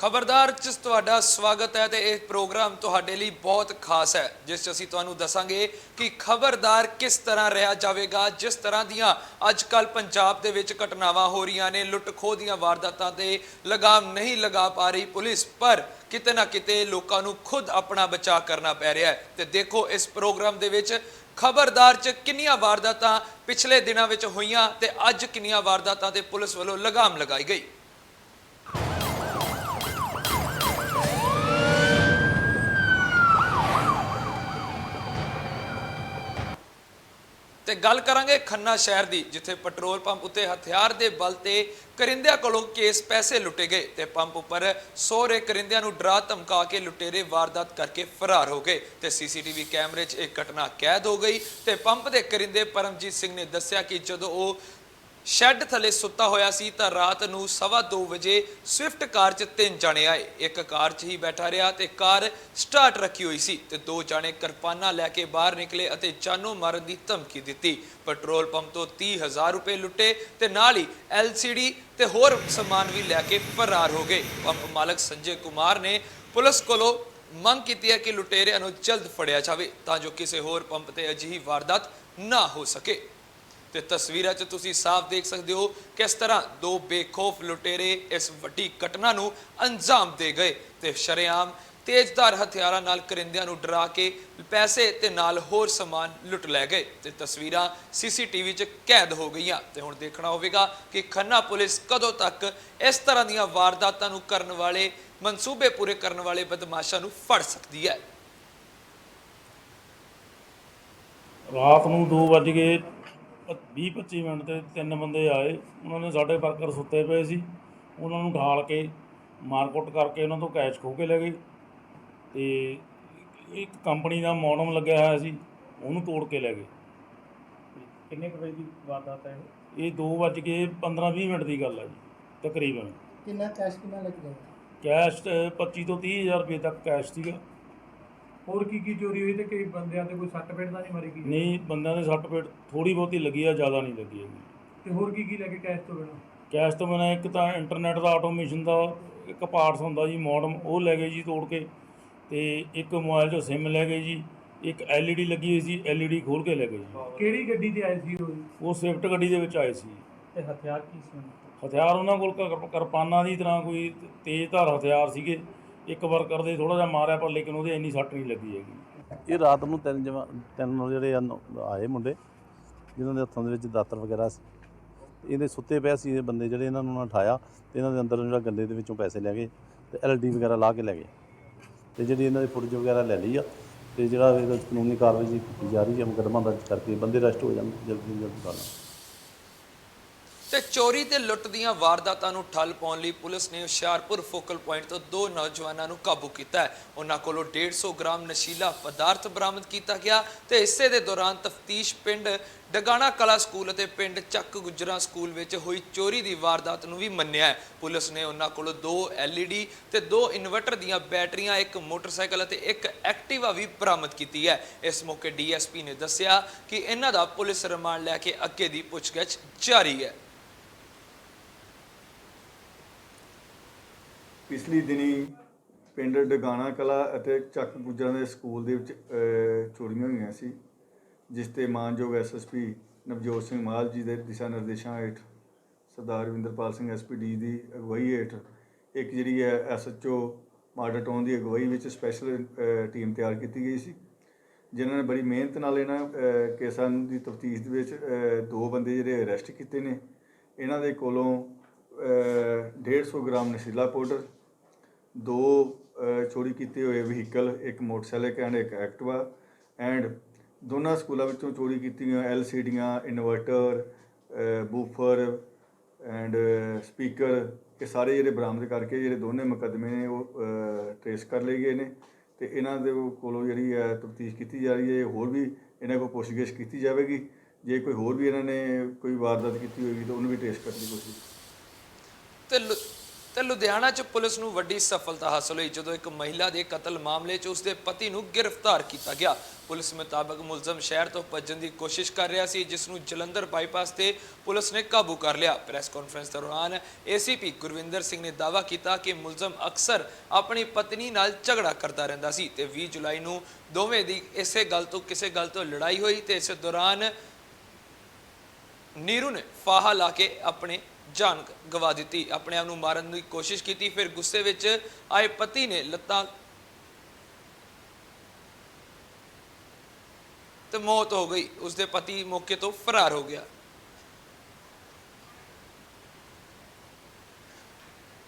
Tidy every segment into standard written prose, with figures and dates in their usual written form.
खबरदार च तुहाडा स्वागत है तो यह प्रोग्राम तुहाडे लई बहुत खास है जिस असीं तुहानूं दसांगे कि खबरदार किस तरह रहा जाएगा। जिस तरह दियां अजकल पंजाब दे विच घटनावां हो रही ने, लुट खोह दीयां वारदातां ते लगाम नहीं लगा पा रही पुलिस, पर किते ना किते लोकां नूं खुद अपना बचाव करना पै रहा है। तो देखो इस प्रोग्राम दे विच खबरदार च किन्नियां वारदातां पिछले दिनां विच होईयां ते अज किन्नियां वारदातां ते पुलिस वल्लों लगाम लगाई गई। ਤੇ ਗੱਲ ਕਰਾਂਗੇ ਖੰਨਾ ਸ਼ਹਿਰ ਦੀ, ਜਿੱਥੇ ਪੈਟਰੋਲ ਪੰਪ ਉੱਤੇ ਹਥਿਆਰ ਦੇ ਬਲ ਤੇ ਕਰਿੰਦਿਆਂ ਕੋਲੋਂ ਕੇਸ ਪੈਸੇ ਲੁੱਟੇ ਗਏ ਤੇ ਪੰਪ ਉੱਪਰ ਸਹੁਰੇ ਕਰਿੰਦਿਆਂ ਨੂੰ ਡਰਾ ਧਮਕਾ ਕੇ ਲੁਟੇਰੇ ਵਾਰਦਾਤ ਕਰਕੇ ਫਰਾਰ ਹੋ ਗਏ ਤੇ ਸੀਸੀਟੀਵੀ ਕੈਮਰੇ 'ਚ ਇਹ ਘਟਨਾ ਕੈਦ ਹੋ ਗਈ। ਤੇ ਪੰਪ ਦੇ ਕਰਿੰਦੇ ਪਰਮਜੀਤ ਸਿੰਘ ਨੇ ਦੱਸਿਆ ਕਿ ਜਦੋਂ ਉਹ ਸ਼ੈੱਡ ਥੱਲੇ ਸੁੱਤਾ ਹੋਇਆ ਸੀ ਤਾਂ ਰਾਤ ਨੂੰ 2:15 ਵਜੇ ਸਵਿਫਟ ਕਾਰ 'ਚ 3 ਜਾਣੇ ਆਏ। ਇੱਕ ਕਾਰ 'ਚ ਹੀ ਬੈਠਾ ਰਿਹਾ ਤੇ ਕਾਰ ਸਟਾਰਟ ਰੱਖੀ ਹੋਈ ਸੀ ਤੇ 2 ਜਾਣੇ ਕਿਰਪਾਨਾਂ ਲੈ ਕੇ ਬਾਹਰ ਨਿਕਲੇ ਅਤੇ ਜਾਨੋਂ ਮਾਰਨ ਦੀ ਧਮਕੀ ਦਿੱਤੀ। ਪੈਟਰੋਲ ਪੰਪ ਤੋਂ 30,000 ਰੁਪਏ ਲੁੱਟੇ ਤੇ ਨਾਲ ਹੀ LCD ਤੇ ਹੋਰ ਸਮਾਨ ਵੀ ਲੈ ਕੇ ਫਰਾਰ ਹੋ ਗਏ। ਪੰਪ ਮਾਲਕ ਸੰਜੇ ਕੁਮਾਰ ਨੇ ਪੁਲਿਸ ਕੋਲੋਂ ਮੰਗ ਕੀਤੀ ਹੈ ਕਿ ਲੁਟੇਰਿਆਂ ਨੂੰ ਜਲਦ ਫੜਿਆ ਜਾਵੇ ਤਾਂ ਜੋ ਕਿਸੇ ਹੋਰ ਪੰਪ ਤੇ ਅਜਿਹੀ ਵਾਰਦਾਤ ਨਾ ਹੋ ਸਕੇ। ਤੇ ਤਸਵੀਰਾਂ 'ਚ ਤੁਸੀਂ ਸਾਫ਼ ਦੇਖ ਸਕਦੇ ਹੋ ਕਿਸ ਤਰ੍ਹਾਂ 2 ਬੇਖੌਫ ਲੁਟੇਰੇ ਇਸ ਵੱਡੀ ਘਟਨਾ ਨੂੰ ਅੰਜਾਮ ਦੇ ਗਏ ਤੇ ਸ਼ਰੇਆਮ ਤੇਜ਼ਧਾਰ ਹਥਿਆਰਾਂ ਨਾਲ ਕਰਿੰਦਿਆਂ ਨੂੰ ਡਰਾ ਕੇ ਪੈਸੇ ਤੇ ਨਾਲ ਹੋਰ ਸਮਾਨ ਲੁੱਟ ਲੈ ਗਏ ਤੇ ਤਸਵੀਰਾਂ CCTV 'ਚ ਕੈਦ ਹੋ ਗਈਆਂ। ਤੇ ਹੁਣ ਦੇਖਣਾ ਹੋਵੇਗਾ ਕਿ ਖੰਨਾ ਪੁਲਿਸ ਕਦੋਂ ਤੱਕ ਇਸ ਤਰ੍ਹਾਂ ਦੀਆਂ ਵਾਰਦਾਤਾਂ ਨੂੰ ਕਰਨ ਵਾਲੇ, ਮਨਸੂਬੇ ਪੂਰੇ ਕਰਨ ਵਾਲੇ ਬਦਮਾਸ਼ਾਂ ਨੂੰ ਫੜ ਸਕਦੀ ਹੈ। ਰਾਤ ਨੂੰ 2:20-25 ਮਿੰਟ ਤੇ 3 ਬੰਦੇ ਆਏ। ਉਹਨਾਂ ਨੇ ਸਾਡੇ ਵਰਕਰ ਸੁੱਤੇ ਪਏ ਸੀ, ਉਹਨਾਂ ਨੂੰ ਢਾਲ ਕੇ ਮਾਰਕੁੱਟ ਕਰਕੇ ਉਹਨਾਂ ਤੋਂ ਕੈਸ਼ ਖੋਹ ਕੇ ਲੈ ਗਏ ਤੇ ਇੱਕ ਕੰਪਨੀ ਦਾ ਮੋਡਮ ਲੱਗਿਆ ਹੋਇਆ ਸੀ, ਉਹਨੂੰ ਤੋੜ ਕੇ ਲੈ ਗਏ। ਕਿੰਨੇ ਕੁ ਵਜੇ ਦੀ ਵਾਰਦਾਤ ਹੈ ਇਹ 2:15-20 ਮਿੰਟ ਦੀ ਗੱਲ ਹੈ ਜੀ ਤਕਰੀਬਨ। ਕਿੰਨਾ ਕੈਸ਼ ਕਿੰਨਾ ਲੱਗ ਗਿਆ? ਕੈਸ਼ 25 ਤੋਂ 30,000 ਰੁਪਏ ਤੱਕ ਕੈਸ਼ ਸੀਗਾ। ਹੋਰ ਕੀ ਚੋਰੀ ਹੋਈ ਤੇ ਕਈ ਬੰਦਿਆਂ ਤੇ ਕੋਈ ਸੱਟ ਫੇਟ ਤਾਂ ਨਹੀਂ ਮਾਰੀ ਗਈ? ਨਹੀਂ, ਬੰਦਿਆਂ ਦੇ ਸੱਟ ਫੇਟ ਥੋੜ੍ਹੀ ਬਹੁਤੀ ਲੱਗੀ ਆ, ਜ਼ਿਆਦਾ ਨਹੀਂ ਲੱਗੀ ਹੈਗੀ। ਤੇ ਹੋਰ ਕੀ ਲੈ ਕੇ ਕੈਸ਼ ਤੋਂ ਬਿਨਾਂ? ਕੈਸ਼ ਤੋਂ ਬਿਨਾਂ ਇੱਕ ਤਾਂ ਇੰਟਰਨੈਟ ਦਾ ਆਟੋਮੇਸ਼ਨ ਦਾ ਇੱਕ ਪਾਰਟਸ ਹੁੰਦਾ ਜੀ, ਮੋਡਮ, ਉਹ ਲੈ ਗਏ ਜੀ ਤੋੜ ਕੇ। ਤੇ ਇੱਕ ਮੋਬਾਈਲ 'ਚੋਂ SIM ਲੈ ਗਏ ਜੀ। ਇੱਕ LED ਲੱਗੀ ਹੋਈ ਸੀ, LED ਖੋਲ੍ਹ ਕੇ ਲੈ ਗਏ ਜੀ। ਕਿਹੜੀ ਗੱਡੀ ਤੇ ਆਏ ਸੀ ਉਹ ਸਵਿਫਟ ਗੱਡੀ ਦੇ ਵਿੱਚ ਆਏ ਸੀ। ਤੇ ਹਥਿਆਰ ਕੀ ਸੀ? ਹਥਿਆਰ ਉਹਨਾਂ ਕੋਲ ਕਿਰਪਾਨਾਂ ਦੀ ਤਰ੍ਹਾਂ ਕੋਈ ਤੇਜ਼ਧਾਰ ਹਥਿਆਰ ਸੀਗੇ। ਇੱਕ ਵਰਕਰ ਦੇ ਥੋੜ੍ਹਾ ਜਿਹਾ ਮਾਰਿਆ, ਪਰ ਲੇਕਿਨ ਉਹਦੇ ਇੰਨੀ ਸੱਟ ਨਹੀਂ ਲੱਗੀ ਹੈਗੀ। ਇਹ ਰਾਤ ਨੂੰ ਤਿੰਨ ਜਿਹੜੇ ਆਏ ਮੁੰਡੇ, ਜਿਨ੍ਹਾਂ ਦੇ ਹੱਥਾਂ ਦੇ ਵਿੱਚ ਦਾਤਰ ਵਗੈਰਾ ਸੀ। ਇਹਦੇ ਸੁੱਤੇ ਪਏ ਸੀ ਇਹ ਬੰਦੇ ਜਿਹੜੇ, ਇਹਨਾਂ ਨੂੰ ਉਠਾਇਆ ਤੇ ਇਹਨਾਂ ਦੇ ਅੰਦਰ ਜਿਹੜਾ ਗੱਲੇ ਦੇ ਵਿੱਚੋਂ ਪੈਸੇ ਲੈ ਗਏ ਤੇ LED ਵਗੈਰਾ ਲਾ ਕੇ ਲੈ ਗਏ ਤੇ ਜਿਹੜੀ ਇਹਨਾਂ ਦੀ ਫੁਟੇਜ ਵਗੈਰਾ ਲੈ ਲਈ ਆ। ਤੇ ਜਿਹੜਾ ਇਹਦੇ ਵਿੱਚ ਕਾਨੂੰਨੀ ਕਾਰਵਾਈ ਕੀਤੀ ਜਾ ਰਹੀ ਹੈ, ਮੁਕੱਦਮਾ ਦਰਜ ਕਰਕੇ ਬੰਦੇ ਅਰੈਸਟ ਹੋ ਜਾਣ ਜਲਦੀ ਤੋਂ ਜਲਦੀ ਕਰਨਾ। ਤੇ ਚੋਰੀ ਤੇ ਲੁੱਟ ਦੀਆਂ ਵਾਰਦਾਤਾਂ ਨੂੰ ਠੱਲ ਪਾਉਣ ਲਈ ਪੁਲਿਸ ਨੇ ਹੁਸ਼ਿਆਰਪੁਰ ਫੋਕਲ ਪੁਆਇੰਟ ਤੋਂ 2 ਨੌਜਵਾਨਾਂ ਨੂੰ ਕਾਬੂ ਕੀਤਾ ਹੈ। ਉਹਨਾਂ ਕੋਲੋਂ 150 ਗ੍ਰਾਮ ਨਸ਼ੀਲਾ ਪਦਾਰਥ ਬਰਾਮਦ ਕੀਤਾ ਗਿਆ ਤੇ ਇਸੇ ਦੇ ਦੌਰਾਨ ਤਫਤੀਸ਼ ਪਿੰਡ ਡਗਾਣਾ ਕਲਾ ਸਕੂਲ ਅਤੇ ਪਿੰਡ ਚੱਕ ਗੁਜਰਾ ਸਕੂਲ ਵਿੱਚ ਹੋਈ ਚੋਰੀ ਦੀ ਵਾਰਦਾਤ ਨੂੰ ਵੀ ਮੰਨਿਆ ਹੈ। ਪੁਲਿਸ ਨੇ ਉਹਨਾਂ ਕੋਲੋਂ 2 LED ਤੇ 2 ਇਨਵਰਟਰ ਦੀਆਂ ਬੈਟਰੀਆਂ, ਇੱਕ ਮੋਟਰਸਾਈਕਲ ਅਤੇ ਇੱਕ ਐਕਟਿਵਾ ਵੀ ਬਰਾਮਦ ਕੀਤੀ ਹੈ। ਇਸ ਮੌਕੇ DSP ਨੇ ਦੱਸਿਆ ਕਿ ਇਹਨਾਂ ਦਾ ਪੁਲਿਸ ਰਿਮਾਂਡ ਲੈ ਕੇ ਅੱਗੇ ਦੀ ਪੁੱਛਗਿੱਛ ਜਾਰੀ ਹੈ। ਪਿਛਲੀ ਦਿਨੀ ਪਿੰਡ ਡਗਾਣਾ ਕਲਾ ਅਤੇ ਚੱਕ ਗੁਜਰਾਂ ਦੇ ਸਕੂਲ ਦੇ ਵਿੱਚ ਚੋਰੀਆਂ ਹੋਈਆਂ ਸੀ, ਜਿਸ 'ਤੇ ਮਾਨਯੋਗ SSP ਨਵਜੋਤ ਸਿੰਘ ਮਾਲ ਜੀ ਦੇ ਦਿਸ਼ਾ ਨਿਰਦੇਸ਼ਾਂ ਹੇਠ ਸਰਦਾਰ ਰਵਿੰਦਰਪਾਲ ਸਿੰਘ SPD ਦੀ ਅਗਵਾਈ ਹੇਠ ਇੱਕ ਜਿਹੜੀ ਹੈ SHO ਮਾਡਲ ਟਾਊਨ ਦੀ ਅਗਵਾਈ ਵਿੱਚ ਸਪੈਸ਼ਲ ਟੀਮ ਤਿਆਰ ਕੀਤੀ ਗਈ ਸੀ, ਜਿਨ੍ਹਾਂ ਨੇ ਬੜੀ ਮਿਹਨਤ ਨਾਲ ਇਹਨਾਂ ਕੇਸਾਂ ਦੀ ਤਫਤੀਸ਼ ਦੇ ਵਿੱਚ 2 ਬੰਦੇ ਜਿਹੜੇ ਅਰੈਸਟ ਕੀਤੇ ਨੇ। ਇਹਨਾਂ ਦੇ ਕੋਲੋਂ 150 ਗ੍ਰਾਮ ਨਸ਼ੀਲਾ ਪਾਊਡਰ, 2 ਚੋਰੀ ਕੀਤੇ ਹੋਏ ਵਹੀਕਲ, ਇੱਕ ਮੋਟਰਸਾਈਕਲ ਐਂਡ ਇੱਕ ਐਕਟਿਵਾ, ਐਂਡ ਦੋਨਾਂ ਸਕੂਲਾਂ ਵਿੱਚੋਂ ਚੋਰੀ ਕੀਤੀਆਂ LCDਆਂ, ਇਨਵਰਟਰ, ਬੂਫਰ ਐਂਡ ਸਪੀਕਰ, ਇਹ ਸਾਰੇ ਜਿਹੜੇ ਬਰਾਮਦ ਕਰਕੇ ਜਿਹੜੇ ਦੋਨੇ ਮੁਕੱਦਮੇ ਨੇ ਉਹ ਟਰੇਸ ਕਰ ਲਏ ਗਏ ਨੇ। ਤੇ ਇਹਨਾਂ ਦੇ ਕੋਲੋਂ ਜਿਹੜੀ ਹੈ ਤਫਤੀਸ਼ ਕੀਤੀ ਜਾ ਰਹੀ ਹੈ। ਹੋਰ ਵੀ ਇਹਨਾਂ ਕੋਲ ਪੁੱਛਗਿੱਛ ਕੀਤੀ ਜਾਵੇਗੀ। ਜੇ ਕੋਈ ਹੋਰ ਵੀ ਇਹਨਾਂ ਨੇ ਕੋਈ ਵਾਰਦਾਤ ਕੀਤੀ ਹੋਏਗੀ ਤਾਂ ਉਹਨੂੰ ਵੀ ਟਰੇਸ ਕਰਨ ਦੀ ਕੋਸ਼ਿਸ਼। ਤੇ ਲੁਧਿਆਣਾ 'ਚ ਪੁਲਿਸ ਨੂੰ ਵੱਡੀ ਸਫਲਤਾ ਹਾਸਲ ਹੋਈ ਜਦੋਂ ਇੱਕ ਮਹਿਲਾ ਦੇ ਕਤਲ ਮਾਮਲੇ 'ਚ ਉਸਦੇ ਪਤੀ ਨੂੰ ਗ੍ਰਿਫਤਾਰ ਕੀਤਾ ਗਿਆ। ਪੁਲਿਸ ਮੁਤਾਬਕ ਮੁਲਜ਼ਮ ਸ਼ਹਿਰ ਤੋਂ ਭੱਜਣ ਦੀ ਕੋਸ਼ਿਸ਼ ਕਰ ਰਿਹਾ ਸੀ, ਜਿਸ ਨੂੰ ਜਲੰਧਰ ਬਾਈਪਾਸ ਤੇ ਪੁਲਿਸ ਨੇ ਕਾਬੂ ਕਰ ਲਿਆ। ਪ੍ਰੈਸ ਕਾਨਫਰੰਸ ਦੌਰਾਨ ਏਸੀਪੀ ਗੁਰਵਿੰਦਰ ਸਿੰਘ ਨੇ ਦਾਅਵਾ ਕੀਤਾ ਕਿ ਮੁਲਜ਼ਮ ਅਕਸਰ ਆਪਣੀ ਪਤਨੀ ਨਾਲ ਝਗੜਾ ਕਰਦਾ ਰਹਿੰਦਾ ਸੀ ਤੇ 20 ਜੁਲਾਈ ਨੂੰ ਦੋਵੇਂ ਦੀ ਕਿਸੇ ਗੱਲ ਤੋਂ ਲੜਾਈ ਹੋਈ ਤੇ ਇਸ ਦੌਰਾਨ ਨੀਰੂ ਨੇ ਫਾਹਾ ਲਾ ਕੇ ਆਪਣੇ ਜਾਨ ਗਵਾ ਦਿੱਤੀ, ਆਪਣੇ ਆਪ ਨੂੰ ਮਾਰਨ ਦੀ ਕੋਸ਼ਿਸ਼ ਕੀਤੀ। ਫਿਰ ਗੁੱਸੇ ਵਿੱਚ ਆਏ ਪਤੀ ਨੇ ਲੱਤਾਂ ਤੇ ਮੌਤ ਹੋ ਗਈ। ਉਸਦੇ ਪਤੀ ਮੌਕੇ ਤੋਂ ਫਰਾਰ ਹੋ ਗਿਆ।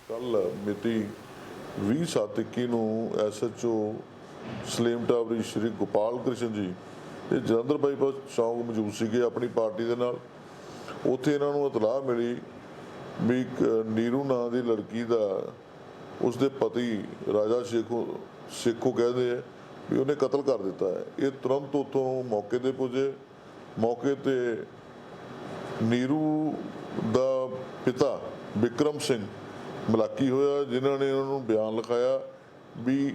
ਕੱਲ ਮਿਤੀ 20/7/21 ਨੂੰ SHO ਸਲੇਮ ਟਾਵਰੀ ਸ਼੍ਰੀ ਗੋਪਾਲ ਕ੍ਰਿਸ਼ਨ ਜੀ ਇਹ ਜਲੰਧਰ ਬਾਈਪਾਸ ਚੌਂਕ ਮੌਜੂਦ ਸੀਗੇ ਆਪਣੀ ਪਾਰਟੀ ਦੇ ਨਾਲ। ਉੱਥੇ ਇਹਨਾਂ ਨੂੰ ਇਤਲਾਹ ਮਿਲੀ ਵੀ ਇੱਕ ਨੀਰੂ ਨਾਂ ਦੀ ਲੜਕੀ ਦਾ ਉਸਦੇ ਪਤੀ ਰਾਜਾ ਸ਼ੇਖੋ ਕਹਿੰਦੇ ਆ ਵੀ ਉਹਨੇ ਕਤਲ ਕਰ ਦਿੱਤਾ ਹੈ। ਇਹ ਤੁਰੰਤ ਉੱਥੋਂ ਮੌਕੇ ਤੇ ਪੁੱਜੇ। ਮੌਕੇ ਤੇ ਨੀਰੂ ਦਾ ਪਿਤਾ ਵਿਕਰਮ ਸਿੰਘ ਮਲਾਕੀ ਹੋਇਆ, ਜਿਨ੍ਹਾਂ ਨੇ ਉਹਨਾਂ ਨੂੰ ਬਿਆਨ ਲਿਖਾਇਆ ਵੀ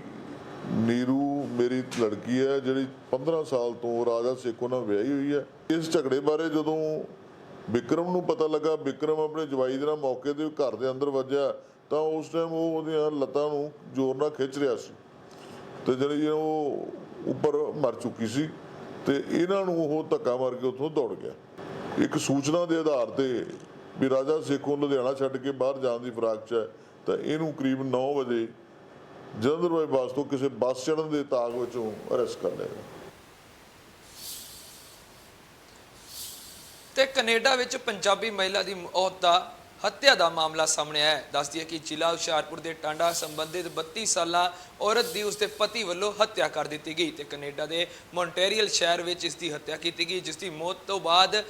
ਨੀਰੂ ਮੇਰੀ ਲੜਕੀ ਹੈ ਜਿਹੜੀ 15 ਸਾਲ ਤੋਂ ਰਾਜਾ ਸ਼ੇਖੋ ਨਾਲ ਵਿਆਹੀ ਹੋਈ ਹੈ। ਇਸ ਝਗੜੇ ਬਾਰੇ ਜਦੋਂ ਵਿਕਰਮ ਨੂੰ ਪਤਾ ਲੱਗਾ, ਵਿਕਰਮ ਆਪਣੇ ਜਵਾਈ ਦੇ ਨਾਲ ਮੌਕੇ ਤੇ ਘਰ ਦੇ ਅੰਦਰ ਵੱਜਿਆ ਤਾਂ ਉਸ ਟਾਈਮ ਉਹ ਉਹਦੀਆਂ ਲੱਤਾਂ ਨੂੰ ਜ਼ੋਰ ਨਾਲ ਖਿੱਚ ਰਿਹਾ ਸੀ ਤੇ ਜਿਹੜੀ ਉਹ ਉੱਪਰ ਮਰ ਚੁੱਕੀ ਸੀ ਤੇ ਇਹਨਾਂ ਨੂੰ ਉਹ ਧੱਕਾ ਮਾਰ ਕੇ ਉੱਥੋਂ ਦੌੜ ਗਿਆ। ਇੱਕ ਸੂਚਨਾ ਦੇ ਆਧਾਰ ਤੇ ਵੀ ਰਾਜਾ ਸ਼ੇਖੋ ਲੁਧਿਆਣਾ ਛੱਡ ਕੇ ਬਾਹਰ ਜਾਣ ਦੀ ਫਿਰਾਕ 'ਚ ਹੈ ਤਾਂ ਇਹਨੂੰ ਕਰੀਬ 9 ਵਜੇ ਜਲੰਧਰ ਬਾਈਪਾਸ ਤੋਂ ਕਿਸੇ ਬੱਸ ਚੜ੍ਹਨ ਦੇ ਤਾਕ ਵਿੱਚੋਂ ਅਰੈਸਟ ਕਰ ਲਿਆ। ਤੇ ਕੈਨੇਡਾ ਵਿੱਚ ਪੰਜਾਬੀ ਮਹਿਲਾ ਦੀ ਮੌਤ ਦਾ ਹੱਤਿਆ ਦਾ ਮਾਮਲਾ ਸਾਹਮਣੇ ਆਇਆ ਹੈ। ਦੱਸ ਦਈਏ ਕਿ ਜ਼ਿਲ੍ਹਾ ਹੁਸ਼ਿਆਰਪੁਰ ਦੇ ਟਾਂਡਾ ਸੰਬੰਧਿਤ 32 ਸਾਲਾ ਔਰਤ ਦੀ ਉਸਦੇ ਪਤੀ ਵੱਲੋਂ ਹੱਤਿਆ ਕਰ ਦਿੱਤੀ ਗਈ ਤੇ ਕੈਨੇਡਾ ਦੇ ਮੌਂਟਰੀਅਲ ਸ਼ਹਿਰ ਵਿੱਚ ਇਸ ਦੀ ਹੱਤਿਆ ਕੀਤੀ ਗਈ, ਜਿਸ ਦੀ ਮੌਤ ਤੋਂ ਬਾਅਦ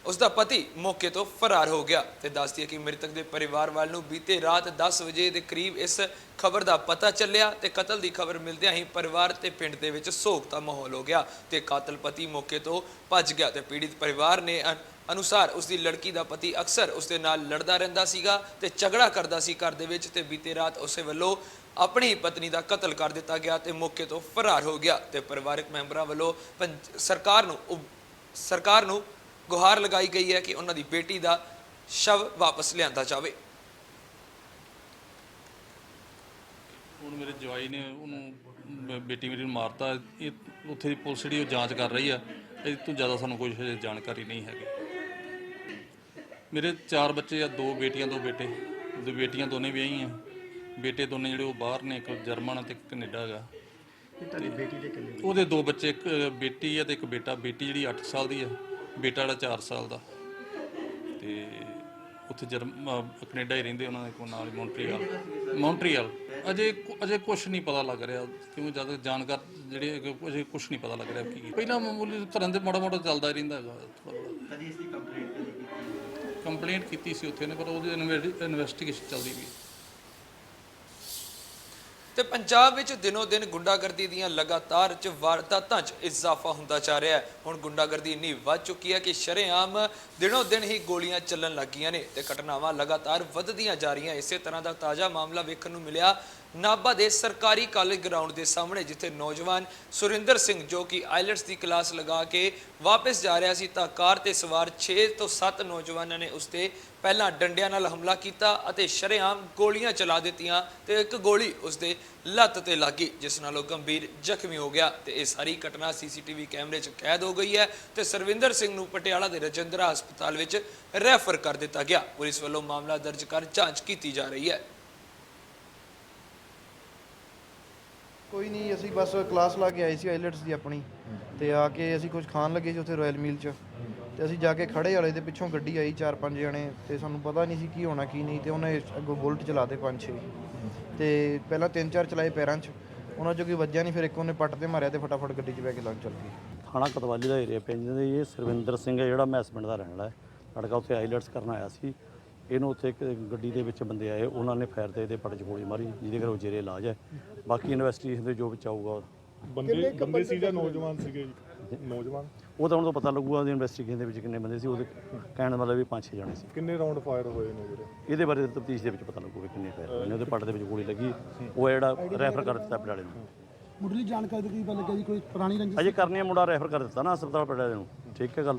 ਉਸਦਾ ਪਤੀ ਮੌਕੇ ਤੋਂ ਫਰਾਰ ਹੋ ਗਿਆ। ਤੇ ਦੱਸ ਦਈਏ ਕਿ ਮ੍ਰਿਤਕ ਦੇ ਪਰਿਵਾਰ ਵਾਲ ਨੂੰ ਬੀਤੇ ਰਾਤ 10 ਵਜੇ ਦੇ ਕਰੀਬ ਇਸ ਖਬਰ ਦਾ ਪਤਾ ਚੱਲਿਆ ਤੇ ਕਤਲ ਦੀ ਖਬਰ ਮਿਲਦਿਆਂ ਹੀ ਪਰਿਵਾਰ ਤੇ ਪਿੰਡ ਦੇ ਵਿੱਚ ਸੋਗ ਦਾ ਮਾਹੌਲ ਹੋ ਗਿਆ ਤੇ ਕਾਤਲ ਪਤੀ ਮੌਕੇ ਤੋਂ ਭੱਜ ਗਿਆ ਤੇ ਪੀੜਿਤ ਪਰਿਵਾਰ ਨੇ ਅਨੁਸਾਰ ਉਸਦੀ ਲੜਕੀ ਦਾ ਪਤੀ ਅਕਸਰ ਉਸਦੇ ਨਾਲ ਲੜਦਾ ਰਹਿੰਦਾ ਸੀਗਾ ਤੇ ਝਗੜਾ ਕਰਦਾ ਸੀ ਘਰ ਦੇ ਵਿੱਚ ਤੇ ਬੀਤੇ ਰਾਤ ਉਸੇ ਵੱਲੋਂ ਆਪਣੀ ਪਤਨੀ ਦਾ ਕਤਲ ਕਰ ਦਿੱਤਾ ਗਿਆ ਤੇ ਮੌਕੇ ਤੋਂ ਫਰਾਰ ਹੋ ਗਿਆ ਤੇ ਪਰਿਵਾਰਕ ਮੈਂਬਰਾਂ ਵੱਲੋਂ ਸਰਕਾਰ ਨੂੰ ਗੁਹਾਰ ਲਗਾਈ ਗਈ ਹੈ ਕਿ ਉਹਨਾਂ ਦੀ ਬੇਟੀ ਦਾ ਸ਼ਵ ਵਾਪਸ ਲਿਆਂਦਾ ਜਾਵੇ। ਹੁਣ ਮੇਰੇ ਜਵਾਈ ਨੇ ਉਹਨੂੰ ਬੇਟੀ ਮੇਰੀ ਨੂੰ ਮਾਰਤਾ। ਇਹ ਉੱਥੇ ਦੀ ਪੁਲਿਸ ਜਿਹੜੀ ਉਹ ਜਾਂਚ ਕਰ ਰਹੀ ਆ। ਇਹ ਤੋਂ ਜ਼ਿਆਦਾ ਸਾਨੂੰ ਕੋਈ ਜਾਣਕਾਰੀ ਨਹੀਂ ਹੈਗੀ। ਮੇਰੇ 4 ਬੱਚੇ ਆ, 2 ਬੇਟੀਆਂ 2 ਬੇਟੇ। ਉਹਦੇ ਬੇਟੀਆਂ ਦੋਨੇ ਵਿਆਹੀਆਂ, ਬੇਟੇ ਦੋਨੇ ਜਿਹੜੇ ਉਹ ਬਾਹਰ ਨੇ, ਇੱਕ ਜਰਮਨ ਤੇ ਇੱਕ ਕੈਨੇਡਾ ਹੈਗਾ। ਉਹਦੇ 2 ਬੱਚੇ, ਇੱਕ ਬੇਟੀ ਆ ਤੇ ਇੱਕ ਬੇਟਾ। ਬੇਟੀ ਜਿਹੜੀ 8 ਸਾਲ ਦੀ ਆ, ਬੇਟਾ ਜਿਹੜਾ 4 ਸਾਲ ਦਾ। ਤੇ ਉੱਥੇ ਕੈਨੇਡਾ ਹੀ ਰਹਿੰਦੇ ਉਹਨਾਂ ਦੇ ਕੋਲ ਨਾਲ ਮੌਂਟਰੀਅਲ। ਅਜੇ ਕੁਛ ਨਹੀਂ ਪਤਾ ਲੱਗ ਰਿਹਾ ਕਿਉਂ ਜਦ ਜਾਣਕਾਰ ਜਿਹੜੇ ਅਜੇ ਕੁਛ ਨਹੀਂ ਪਤਾ ਲੱਗ ਰਿਹਾ ਕੀ ਪਹਿਲਾਂ ਮਾਮੂਲੀ ਘਰਾਂ ਦੇ ਮਾੜਾ ਮੋਟਾ ਚੱਲਦਾ ਰਹਿੰਦਾ ਹੈਗਾ। ਕਦੀ ਇਸ ਦੀ ਕੰਪਲੇਂਟ ਕੀਤੀ ਸੀ ਉੱਥੇ ਨੇ, ਪਰ ਉਹਦੀ ਇਨਵੈਸਟੀਗੇਸ਼ਨ ਚੱਲਦੀ ਪਈ। ਤੇ ਪੰਜਾਬ ਵਿੱਚ ਦਿਨੋ ਦਿਨ ਗੁੰਡਾਗਰਦੀ ਦੀਆਂ ਲਗਾਤਾਰ ਵਾਰਦਾਤਾਂ 'ਚ ਇਜ਼ਾਫਾ ਹੁੰਦਾ ਜਾ ਰਿਹਾ ਹੈ। ਹੁਣ ਗੁੰਡਾਗਰਦੀ ਇੰਨੀ ਵੱਧ ਚੁੱਕੀ ਹੈ ਕਿ ਸ਼ਰੇਆਮ ਦਿਨੋ ਦਿਨ ਹੀ ਗੋਲੀਆਂ ਚੱਲਣ ਲੱਗੀਆਂ ਨੇ ਤੇ ਘਟਨਾਵਾਂ ਲਗਾਤਾਰ ਵੱਧਦੀਆਂ ਜਾ ਰਹੀਆਂ। ਇਸੇ ਤਰ੍ਹਾਂ ਦਾ ਤਾਜ਼ਾ ਮਾਮਲਾ ਵੇਖਣ ਨੂੰ ਮਿਲਿਆ ਨਾਭਾ ਦੇ ਸਰਕਾਰੀ ਕਾਲਜ ਗਰਾਊਂਡ ਦੇ ਸਾਹਮਣੇ, ਜਿੱਥੇ ਨੌਜਵਾਨ ਸੁਰਿੰਦਰ ਸਿੰਘ ਜੋ ਕਿ ਆਈਲੈਟਸ ਦੀ ਕਲਾਸ ਲਗਾ ਕੇ ਵਾਪਸ ਜਾ ਰਿਹਾ ਸੀ ਤਾਂ ਕਾਰ ਤੇ ਸਵਾਰ 6 ਤੋਂ 7 ਨੌਜਵਾਨਾਂ ਨੇ ਉਸ ਤੇ ਪਹਿਲਾਂ ਡੰਡਿਆਂ ਨਾਲ ਹਮਲਾ ਕੀਤਾ ਅਤੇ ਸ਼ਰੇਆਮ ਗੋਲੀਆਂ ਚਲਾ ਦਿੱਤੀਆਂ ਤੇ ਇੱਕ ਗੋਲੀ ਉਸ ਦੇ ਲੱਤ ਤੇ ਲੱਗੀ, ਜਿਸ ਨਾਲ ਉਹ ਗੰਭੀਰ ਜ਼ਖਮੀ ਹੋ ਗਿਆ ਤੇ ਇਹ ਸਾਰੀ ਘਟਨਾ CCTV ਕੈਮਰੇ 'ਚ ਕੈਦ ਹੋ ਗਈ ਹੈ ਤੇ ਸਰਵਿੰਦਰ ਸਿੰਘ ਨੂੰ ਪਟਿਆਲਾ ਦੇ ਰਜਿੰਦਰਾ ਹਸਪਤਾਲ ਵਿੱਚ ਰੈਫਰ ਕਰ ਦਿੱਤਾ ਗਿਆ। ਪੁਲਿਸ ਵੱਲੋਂ ਮਾਮਲਾ ਦਰਜ ਕਰ ਜਾਂਚ ਕੀਤੀ ਜਾ ਰਹੀ ਹੈ। ਕੋਈ ਨਹੀਂ, ਅਸੀਂ ਬਸ ਕਲਾਸ ਲਾ ਕੇ ਆਏ ਸੀ ਆਈਲੈਟਸ ਦੀ ਆਪਣੀ ਤੇ ਆ ਕੇ ਅਸੀਂ ਕੁਝ ਖਾਣ ਲੱਗੇ ਸੀ ਉੱਥੇ ਰਾਇਲ ਮੀਲ 'ਚ ਤੇ ਅਸੀਂ ਜਾ ਕੇ ਖੜੇ ਵਾਲੇ ਦੇ ਪਿੱਛੋਂ ਗੱਡੀ ਆਈ 4-5 ਜਣੇ ਤੇ ਸਾਨੂੰ ਪਤਾ ਨਹੀਂ ਸੀ ਕੀ ਹੋਣਾ ਕੀ ਨਹੀਂ ਤੇ ਉਹਨੇ ਅੱਗੋਂ ਬੁਲਟ ਚਲਾਤੇ 5-6 ਤੇ ਪਹਿਲਾਂ 3-4 ਚਲਾਏ ਪੈਰਾਂ 'ਚ, ਉਹਨਾਂ 'ਚੋਂ ਕੋਈ ਵੱਜਿਆ ਨਹੀਂ। ਫਿਰ ਇੱਕ ਉਹਨੇ ਪੱਟ ਤੇ ਮਾਰਿਆ ਤੇ ਫਟਾਫਟ ਗੱਡੀ 'ਚ ਬਹਿ ਕੇ ਲੰਘ ਚੱਲ ਗਈ। ਥਾਣਾ ਕਤਵਾਲੀ ਦਾ ਏਰੀਆ ਪੈਂਦਾ। ਇਹ ਸਰਵਿੰਦਰ ਸਿੰਘ ਹੈ ਜਿਹੜਾ ਮੈਂ ਹਸਬੈਂਡ ਦਾ ਰਹਿਣ ਵਾਲਾ ਹੈ। ਲੜਕਾ ਉੱਥੇ ਆਈਲੈਟਸ ਕਰਨ ਆਇਆ ਸੀ। ਇਹਨੂੰ ਉੱਥੇ ਇੱਕ ਗੱਡੀ ਦੇ ਵਿੱਚ ਬੰਦੇ ਆਏ, ਉਹਨਾਂ ਨੇ ਫਾਇਰ ਤੇ ਇਹਦੇ ਪੱਟ 'ਚ ਗੋਲੀ ਮਾਰੀ, ਜਿਹਦੇ ਕਰਕੇ ਉਹ ਜੇਰੇ ਇਲਾਜ ਹੈ। ਬਾਕੀ ਇਨਵੈਸਟੀਗੇਸ਼ਨ ਦੇ ਜੋ ਵਿੱਚ ਆਊਗਾ। ਬੰਦੇ ਸੀ ਜਾਂ ਨੌਜਵਾਨ ਸੀਗੇ? ਨੌਜਵਾਨ ਉਹ ਤਾਂ ਹੁਣ ਤੋਂ ਪਤਾ ਲੱਗੂਗਾ ਉਹਦੀ ਇਨਵੈਸਟੀਗੇਸ਼ਨ ਦੇ ਵਿੱਚ ਕਿੰਨੇ ਬੰਦੇ ਸੀ। ਉਹਦੇ ਕਹਿਣ ਦਾ ਮਤਲਬ ਵੀ 5-6 ਜਣੇ ਸੀ। ਕਿੰਨੇ ਰਾਉਂਡ ਫਾਇਰ ਹੋਏ ਨੇ ਜਿਹੜੇ? ਇਹਦੇ ਬਾਰੇ ਤਫਤੀਸ਼ ਦੇ ਵਿੱਚ ਪਤਾ ਲੱਗੂਗਾ ਕਿੰਨੇ ਫਾਇਰ ਹੋਏ ਨੇ। ਉਹਦੇ ਪੱਟ ਦੇ ਵਿੱਚ ਗੋਲੀ ਲੱਗੀ, ਉਹ ਜਿਹੜਾ ਰੈਫਰ ਕਰ ਦਿੱਤਾ ਪਟਿਆਲੇ ਨੂੰ। ਮੁੱਢਲੀ ਜਾਣਕਾਰੀ ਦੀ ਗੱਲ ਲੱਗੀ ਜੀ ਕੋਈ ਪੁਰਾਣੀ ਰੰਜਿਸ਼ ਅਜੇ ਕਰਨੀ ਆ, ਮੁੰਡਾ ਰੈਫਰ ਕਰ ਦਿੱਤਾ ਨਾ ਹਸਪਤਾਲ ਪਟਿਆਲੇ ਨੂੰ। ਠੀਕ ਹੈ ਗੱਲ।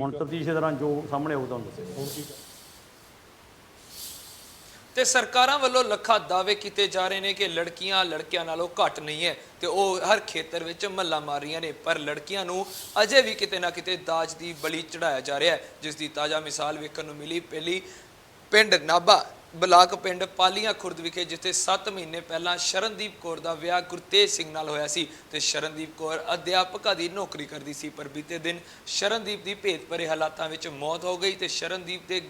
ਹੁਣ ਤਫਤੀਸ਼ ਦੇ ਦੌਰਾਨ ਜੋ ਸਾਹਮਣੇ ਆਊ ਤੁਹਾਨੂੰ ਦੱਸਿਆ। ਤੇ ਸਰਕਾਰਾਂ ਵੱਲੋਂ ਲੱਖਾਂ ਦਾਅਵੇ ਕੀਤੇ ਜਾ ਰਹੇ ਨੇ ਕਿ ਲੜਕੀਆਂ ਲੜਕਿਆਂ ਨਾਲੋਂ ਘੱਟ ਨਹੀਂ ਹੈ ਤੇ ਉਹ ਹਰ ਖੇਤਰ ਵਿੱਚ ਮੱਲਾ ਮਾਰ ਰਹੀਆਂ ਨੇ, ਪਰ ਲੜਕੀਆਂ ਨੂੰ ਅਜੇ ਵੀ ਕਿਤੇ ਨਾ ਕਿਤੇ ਦਾਜ ਦੀ ਬਲੀ ਚੜਾਇਆ ਜਾ ਰਿਹਾ ਹੈ, ਜਿਸ ਦੀ ਤਾਜ਼ਾ ਮਿਸਾਲ ਵੇਖਣ ਨੂੰ ਮਿਲੀ ਪਹਿਲੀ ਪਿੰਡ ਨਾਭਾ ਬਲਾਕ ਪਿੰਡ ਪਾਲੀਆਂ ਖੁਰਦ ਵਿਖੇ, ਜਿੱਥੇ 7 ਮਹੀਨੇ ਪਹਿਲਾਂ ਸ਼ਰਨਦੀਪ ਕੌਰ ਦਾ ਵਿਆਹ ਗੁਰਤੇਜ ਸਿੰਘ ਨਾਲ ਹੋਇਆ ਸੀ ਤੇ ਸ਼ਰਨਦੀਪ ਕੌਰ ਅਧਿਆਪਕਾ ਦੀ ਨੌਕਰੀ ਕਰਦੀ ਸੀ, ਪਰ ਬੀਤੇ ਦਿਨ ਸ਼ਰਨਦੀਪ ਦੀ ਭੇਤ ਭਰੇ ਹਾਲਾਤਾਂ ਵਿੱਚ ਮੌਤ ਹੋ ਗਈ ਤੇ ਸ਼ਰਨਦੀਪ ਦੇ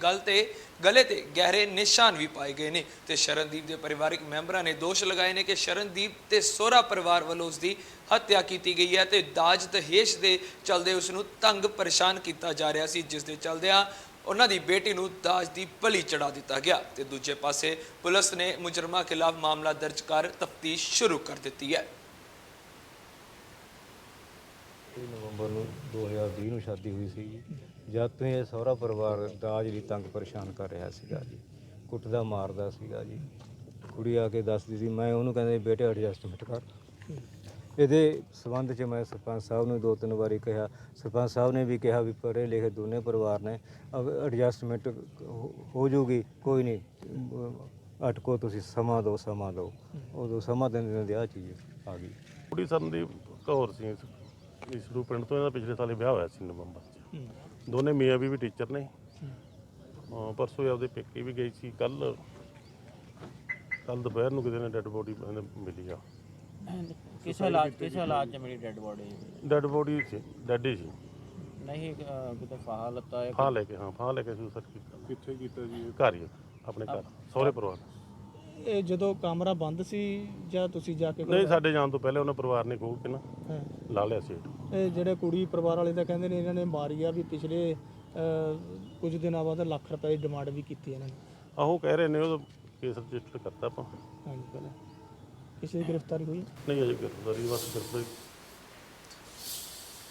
ਗਲੇ ਤੇ ਗਹਿਰੇ ਨਿਸ਼ਾਨ ਵੀ ਪਾਏ ਗਏ ਨੇ ਤੇ ਸ਼ਰਨਦੀਪ ਦੇ ਪਰਿਵਾਰਕ ਮੈਂਬਰਾਂ ਨੇ ਦੋਸ਼ ਲਗਾਏ ਨੇ ਕਿ ਸ਼ਰਨਦੀਪ ਤੇ ਸਹੁਰਾ ਪਰਿਵਾਰ ਵੱਲੋਂ ਉਸ ਦੀ ਹੱਤਿਆ ਕੀਤੀ ਗਈ ਹੈ ਤੇ ਦਾਜ ਦਹੇਜ ਦੇ ਚਲਦੇ ਉਸ ਨੂੰ ਤੰਗ ਪਰੇਸ਼ਾਨ ਕੀਤਾ ਜਾ ਰਿਹਾ ਸੀ, ਜਿਸ ਦੇ ਚਲਦਿਆਂ ਉਹਨਾਂ ਦੀ ਬੇਟੀ ਨੂੰ ਦਾਜ ਦੀ ਬਲੀ ਚੜਾ ਦਿੱਤਾ ਗਿਆ ਤੇ ਦੂਜੇ ਪਾਸੇ ਪੁਲਿਸ ਨੇ ਮੁਜਰਮਾਂ ਖਿਲਾਫ ਮਾਮਲਾ ਦਰਜ ਕਰ ਤਫਤੀਸ਼ ਸ਼ੁਰੂ ਕਰ ਦਿੱਤੀ ਹੈ। ਨਵੰਬਰ ਨੂੰ 2020 ਨੂੰ ਸ਼ਾਦੀ ਹੋਈ ਸੀ। ਜਦ ਤੋਂ ਇਹ ਸਹੁਰਾ ਪਰਿਵਾਰ ਦਾਜ ਲਈ ਤੰਗ ਪਰੇਸ਼ਾਨ ਕਰ ਰਿਹਾ ਸੀਗਾ ਜੀ, ਕੁੱਟਦਾ ਮਾਰਦਾ ਸੀਗਾ ਜੀ। ਕੁੜੀ ਆ ਕੇ ਦੱਸਦੀ ਸੀ, ਮੈਂ ਉਹਨੂੰ ਕਹਿੰਦਾ ਬੇਟੇ ਐਡਜਸਟਮੈਂਟ ਕਰ। ਇਹਦੇ ਸਬੰਧ 'ਚ ਮੈਂ ਸਰਪੰਚ ਸਾਹਿਬ ਨੂੰ 2-3 ਵਾਰੀ ਕਿਹਾ, ਸਰਪੰਚ ਸਾਹਿਬ ਨੇ ਵੀ ਕਿਹਾ ਵੀ ਪੜ੍ਹੇ ਲਿਖੇ ਦੋਨੇ ਪਰਿਵਾਰ ਨੇ, ਐਡਜਸਟਮੈਂਟ ਹੋ ਜੂਗੀ, ਕੋਈ ਨਹੀਂ, ਅਟਕੋ, ਤੁਸੀਂ ਸਮਾਂ ਦਿਓ। ਉਦੋਂ ਸਮਾਂ ਦਿੰਦੇ ਆਹ ਚੀਜ਼ ਆ ਗਈ। ਕੁੜੀ ਸਰਨਦੀਪ ਕੌਰ ਸੀ ਇਸ ਰੂ ਪਿੰਡ ਤੋਂ। ਇਹਦਾ ਪਿਛਲੇ ਸਾਲੇ ਵਿਆਹ ਹੋਇਆ ਸੀ ਨਵੰਬਰ 'ਚ। ਦੋਨੇ ਮੀਆਂ ਵੀ ਟੀਚਰ ਨੇ। ਪਰਸੋਂ ਆਪਦੇ ਪੇਕੇ ਵੀ ਗਈ ਸੀ। ਕੱਲ ਦੁਪਹਿਰ ਨੂੰ ਕਿਸੇ ਨੇ ਡੈੱਡ ਬੋਡੀ ਮਿਲੀ ਆ। ਕਿਸ ਹਾਲਾਤ 'ਚ ਮਿਲੀ ਡੈੱਡ ਬੋਡੀ? ਡੈੱਡ ਬੋਡੀ ਸੀ, ਡੈਡ ਹੀ ਸੀ। ਨਹੀਂ ਕਿਤੇ ਫਾਹਾ ਲੱਤਾ ਹੈ? ਫਾਹ ਲੈ ਕੇ ਸੁਸਾਈਡ ਕੀਤਾ। ਕਿੱਥੇ ਕੀਤਾ ਜੀ? ਘਰ ਹੀ, ਆਪਣੇ ਘਰ, ਸਹੁਰੇ ਪਰਿਵਾਰ। ਇਹ ਜਦੋਂ ਕਮਰਾ ਬੰਦ ਸੀ ਜਾਂ ਤੁਸੀਂ ਜਾ ਕੇ? ਨਹੀਂ, ਸਾਡੇ ਜਾਣ ਤੋਂ ਪਹਿਲੇ ਉਹਨਾਂ ਪਰਿਵਾਰ ਨੇ ਖੋਹ ਕੇ ਨਾ ਲਾ ਲਿਆ ਸੀ। ਇਹ ਜਿਹੜੇ ਕੁੜੀ ਪਰਿਵਾਰ ਵਾਲੇ ਤਾਂ ਕਹਿੰਦੇ ਨੇ ਇਹਨਾਂ ਨੇ ਮਾਰੀ ਆ, ਵੀ ਪਿਛਲੇ ਕੁਝ ਦਿਨਾਂ ਬਾਅਦ ਲੱਖ ਰੁਪਏ ਦੀ ਡਿਮਾਂਡ ਵੀ ਕੀਤੀ ਇਹਨਾਂ ਨੇ। ਆਹੋ ਕਹਿ ਰਹੇ ਨੇ, ਉਹ ਕੇਸ ਰਜਿਸਟਰ ਕਰਤਾ ਆਪਾਂ। ਹਾਂਜੀ, ਪਹਿਲਾਂ ਕਿਸੇ ਦੀ ਗ੍ਰਿਫਤਾਰੀ ਹੋਈ? ਨਹੀਂ ਅਜੇ ਗ੍ਰਿਫਤਾਰੀ, ਬਸ ਗ੍ਰਿਫਤਾਰੀ।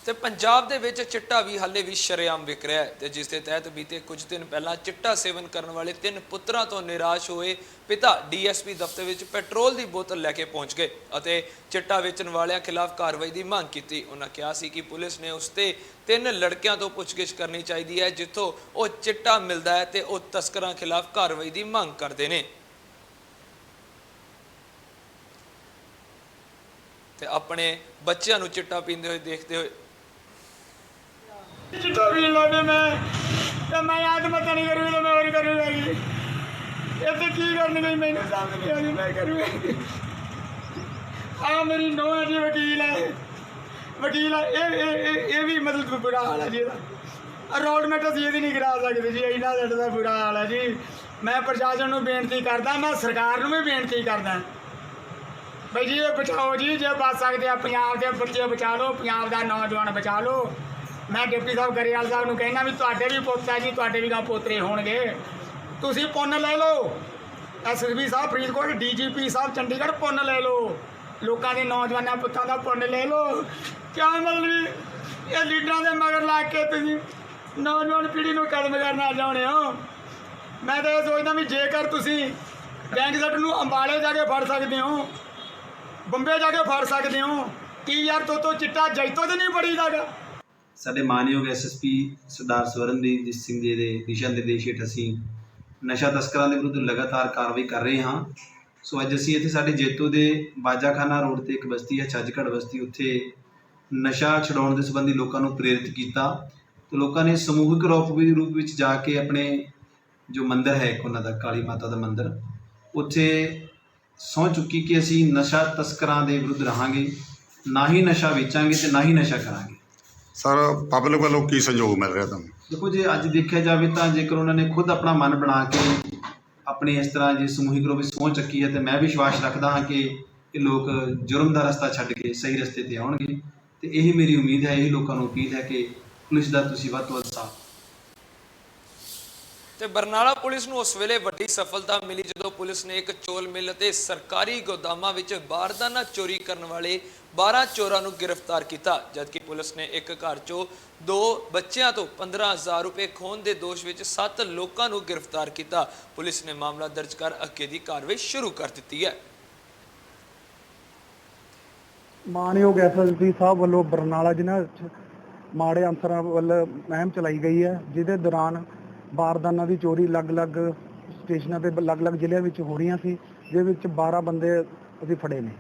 ਤੇ ਪੰਜਾਬ ਦੇ ਵਿੱਚ ਚਿੱਟਾ ਵੀ ਹਾਲੇ ਵੀ ਸ਼ਰੇਆਮ ਵਿਕ ਰਿਹਾ ਹੈ ਤੇ ਜਿਸ ਦੇ ਤਹਿਤ ਬੀਤੇ ਕੁਝ ਦਿਨ ਪਹਿਲਾਂ ਚਿੱਟਾ ਸੇਵਨ ਕਰਨ ਵਾਲੇ 3 ਪੁੱਤਰਾਂ ਤੋਂ ਨਿਰਾਸ਼ ਹੋਏ ਪਿਤਾ ਡੀਐਸਪੀ ਦਫ਼ਤਰ ਵਿੱਚ ਪੈਟਰੋਲ ਦੀ ਬੋਤਲ ਲੈ ਕੇ ਪਹੁੰਚ ਗਏ ਅਤੇ ਚਿੱਟਾ ਵੇਚਣ ਵਾਲਿਆਂ ਖਿਲਾਫ ਕਾਰਵਾਈ ਦੀ ਮੰਗ ਕੀਤੀ। ਉਹਨਾਂ ਕਿਹਾ ਸੀ ਕਿ ਪੁਲਿਸ ਨੇ ਉਸ ਤੇ 3 ਲੜਕਿਆਂ ਤੋਂ ਪੁੱਛਗਿੱਛ ਕਰਨੀ ਚਾਹੀਦੀ ਹੈ ਜਿੱਥੋਂ ਉਹ ਚਿੱਟਾ ਮਿਲਦਾ ਹੈ ਤੇ ਉਹ ਤਸਕਰਾਂ ਖਿਲਾਫ ਕਾਰਵਾਈ ਦੀ ਮੰਗ ਕਰਦੇ ਨੇ। ਤੇ ਆਪਣੇ ਬੱਚਿਆਂ ਨੂੰ ਚਿੱਟਾ ਪੀਂਦੇ ਹੋਏ ਦੇਖਦੇ ਹੋਏ चिट्टा पीन लगे मैं आत्महत्या नहीं करूँगी तो मैं और करूँगा ये तो की करने गई मैंने सामने मैं करूँगा। हाँ मेरी नौ है जी वकील है ये भी मतलब बुरा हाल है जी। अरोलमेंट असीं ये नहीं करा सकते जी, इन्ना साਡਾ बुरा हाल है जी। मैं प्रशासन को बेनती करदा, मैं सरकार को भी बेनती करदा भाई जी ये बचाओ जी, जे बच सकते पंजाब के बच्चे बचा लो, पंजाब का नौजवान बचा लो। मैं डिप्टी साहब गरेवाल साहब ਨੂੰ कहना भी ਤੁਹਾਡੇ ਵੀ ਪੁੱਤ ਹੈ ਜੀ, ਤੁਹਾਡੇ ਵੀ ਗਾ ਪੋਤਰੇ ਹੋਣਗੇ, ਤੁਸੀਂ ਪੁੰਨ ਲੈ ਲਓ। ਐਸਐਸਪੀ ਸਾਹਿਬ ਫਰੀਦਕੋਟ, ਡੀਜੀਪੀ ਸਾਹਿਬ ਚੰਡੀਗੜ੍ਹ, ਪੁੰਨ ਲੈ ਲਓ, ਲੋਕਾਂ ਦੇ ਨੌਜਵਾਨਾਂ ਪੁੱਤਾਂ ਦਾ ਪੁੰਨ ਲੈ ਲਓ। ਕਿਆ ਮਤਲਬ ਇਹ ਲੀਡਰਾਂ ਦੇ ਮਗਰ ਲੱਗ ਕੇ ਤੁਸੀਂ ਨੌਜਵਾਨ ਪੀੜ੍ਹੀ ਨੂੰ ਕਦਮ ਕਰਨਾ ਚਾਹੁੰਦੇ ਹੋ। ਮੈਂ ਤਾਂ ਇਹ ਸੋਚਦਾ ਵੀ ਜੇਕਰ ਤੁਸੀਂ ਗੈਂਗਸਟਰ ਨੂੰ ਅੰਬਾਲੇ ਜਾ ਕੇ ਫੜ ਸਕਦੇ ਹੋ, ਬੰਬੇ ਜਾ ਕੇ ਫੜ ਸਕਦੇ ਹੋ, ਕੀ ਯਾਰ ਤੋਂ ਚਿੱਟਾ ਜੈਤੋ ਤੇ ਨਹੀਂ ਬੜੀ ਜਾਗਾ। ਸਾਡੇ ਮਾਨਯੋਗ ਐਸਐਸਪੀ ਸਰਦਾਰ ਸਵਰਨਦੀਪ ਸਿੰਘ ਜੀ ਦੇ ਦਿਸ਼ਾ ਨਿਰਦੇਸ਼ ਹੇਠ ਅਸੀਂ ਨਸ਼ਾ ਤਸਕਰਾਂ ਦੇ ਵਿਰੁੱਧ ਲਗਾਤਾਰ ਕਾਰਵਾਈ ਕਰ ਰਹੇ ਹਾਂ। ਸੋ ਅੱਜ ਅਸੀਂ ਇੱਥੇ ਸਾਡੇ ਜੇਤੂ ਦੇ ਬਾਜਾਖਾਨਾ ਰੋਡ ਤੇ ਇੱਕ ਬਸਤੀ ਹੈ ਛੱਜਗੜ੍ਹ ਬਸਤੀ, ਉੱਥੇ ਨਸ਼ਾ ਛਡਾਉਣ ਦੇ ਸੰਬੰਧੀ ਲੋਕਾਂ ਨੂੰ ਪ੍ਰੇਰਿਤ ਕੀਤਾ ਤੇ ਲੋਕਾਂ ਨੇ ਸਮੂਹਿਕ ਰੂਪ ਵਿੱਚ ਜਾ ਕੇ ਆਪਣੇ ਜੋ ਮੰਦਿਰ ਹੈ ਇੱਕ ਉਹਨਾਂ ਦਾ ਕਾਲੀ ਮਾਤਾ ਦਾ ਮੰਦਿਰ, ਉੱਥੇ ਸਹੁੰ ਚੁੱਕੀ ਕਿ ਅਸੀਂ ਨਸ਼ਾ ਤਸਕਰਾਂ ਦੇ ਵਿਰੁੱਧ ਰਹਾਂਗੇ, ਨਾ ਹੀ ਨਸ਼ਾ ਵੇਚਾਂਗੇ ਤੇ ਨਾ ਹੀ ਨਸ਼ਾ ਕਰਾਂਗੇ। ਸਰ ਪਬਲਿਕ ਵੱਲੋਂ ਕੀ ਸਹਿਯੋਗ ਮਿਲ ਰਿਹਾ ਤੁਹਾਨੂੰ? ਦੇਖੋ ਜੇ ਅੱਜ ਦੇਖਿਆ ਜਾਵੇ ਤਾਂ ਜੇਕਰ ਉਹਨਾਂ ਨੇ ਖੁਦ ਆਪਣਾ ਮਨ ਬਣਾ ਕੇ ਆਪਣੀ ਇਸ ਤਰ੍ਹਾਂ ਜੇ ਸਮੂਹਿਕ ਰੂਪ ਵਿੱਚ ਸਹੁੰ ਚੱਕੀ ਹੈ ਤੇ ਮੈਂ ਵਿਸ਼ਵਾਸ ਰੱਖਦਾ ਹਾਂ ਕਿ ਇਹ ਲੋਕ ਜੁਰਮ ਦਾ ਰਸਤਾ ਛੱਡ ਕੇ ਸਹੀ ਰਸਤੇ 'ਤੇ ਆਉਣਗੇ ਤੇ ਇਹੀ ਮੇਰੀ ਉਮੀਦ ਹੈ, ਇਹੀ ਲੋਕਾਂ ਨੂੰ ਅਪੀਲ ਹੈ ਕਿ ਪੁਲਿਸ ਦਾ ਤੁਸੀਂ ਵੱਧ ਤੋਂ ਵੱਧ ਸਾਥ। ਤੇ ਬਰਨਾਲਾ ਪੁਲਿਸ ਨੂੰ ਉਸ ਵੇਲੇ ਵੱਡੀ ਸਫਲਤਾ ਮਿਲੀ ਜਦੋਂ ਪੁਲਿਸ ਨੇ ਇੱਕ ਚੋਲ ਮਿਲ ਅਤੇ ਸਰਕਾਰੀ ਗੋਦਾਮਾਂ ਵਿੱਚ ਬਾਰਦਾਨਾ ਚੋਰੀ ਕਰਨ ਵਾਲੇ 12 ਚੋਰਾਂ ਨੂੰ ਗ੍ਰਿਫਤਾਰ ਕੀਤਾ, ਜਦਕਿ ਪੁਲਿਸ ਨੇ ਇੱਕ ਘਰ ਚੋਂ 2 ਬੱਚਿਆਂ ਤੋਂ 15,000 ਰੁਪਏ ਖੋਹਣ ਦੇ ਦੋਸ਼ ਵਿੱਚ 7 ਲੋਕਾਂ ਨੂੰ ਗ੍ਰਿਫਤਾਰ ਕੀਤਾ। ਪੁਲਿਸ ਨੇ ਮਾਮਲਾ ਦਰਜ ਕਰ ਅੱਗੇ ਦੀ ਕਾਰਵਾਈ ਸ਼ੁਰੂ ਕਰ ਦਿੱਤੀ ਹੈ। ਮਾਨਯੋਗ ਐਸਐਸਪੀ ਸਾਹਿਬ ਵੱਲੋਂ ਬਰਨਾਲਾ ਜ਼ਿਲ੍ਹਾ ਵਿੱਚ ਮਾੜੇ ਅਨਸਰਾਂ ਵੱਲ ਮੁਹਿੰਮ ਚਲਾਈ ਗਈ ਹੈ, ਜਿਹਦੇ ਦੌਰਾਨ ਬਾਰਦਾਨਾ ਦੀ ਚੋਰੀ ਅਲੱਗ-ਅਲੱਗ ਸਟੇਸ਼ਨਾਂ ਤੇ ਅਲੱਗ-ਅਲੱਗ ਜ਼ਿਲ੍ਹਿਆਂ ਵਿੱਚ ਹੋ ਰਹੀਆਂ ਸੀ, ਜਿਹਦੇ ਵਿੱਚ 12 ਬੰਦੇ ਅਸੀਂ ਫੜੇ ਨੇ।